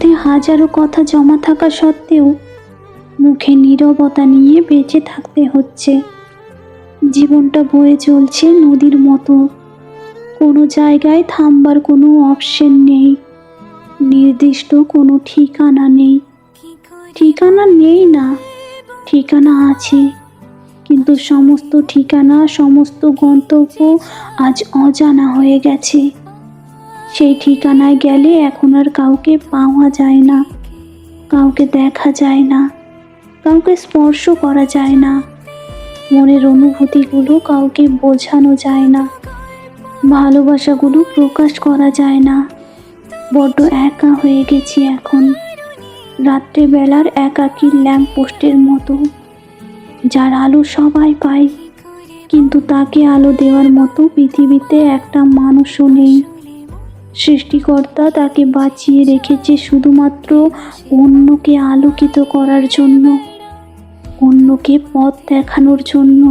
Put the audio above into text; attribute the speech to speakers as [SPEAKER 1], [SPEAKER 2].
[SPEAKER 1] মধ্যে হাজারো কথা জমা থাকা সত্ত্বেও মুখে নীরবতা নিয়ে বেঁচে থাকতে হচ্ছে। জীবনটা বয়ে চলছে নদীর মতো, কোনো জায়গায় থামবার কোনো অপশন নেই, নির্দিষ্ট কোনো ঠিকানা নেই। ঠিকানা নেই না, ঠিকানা আছে, কিন্তু সমস্ত ঠিকানা, সমস্ত গন্তব্য আজ অজানা হয়ে গেছে। সেই ঠিকানায় গেলে এখন আর কাউকে পাওয়া যায় না, কাউকে দেখা যায় না, কাউকে স্পর্শ করা যায় না, মনের অনুভূতিগুলো কাউকে বোঝানো যায় না, ভালোবাসাগুলো প্রকাশ করা যায় না। বড্ড একা হয়ে গেছি এখন, রাত্রেবেলার একাকী ল্যাম্প পোস্টের মতো, যার আলো সবাই পায়, কিন্তু তাকে আলো দেওয়ার মতো পৃথিবীতে একটা মানুষও নেই। সৃষ্টিকর্তা তাকে বাঁচিয়ে রেখেছে শুধুমাত্র অন্যকে আলোকিত করার জন্য, অন্যকে পথ দেখানোর জন্য।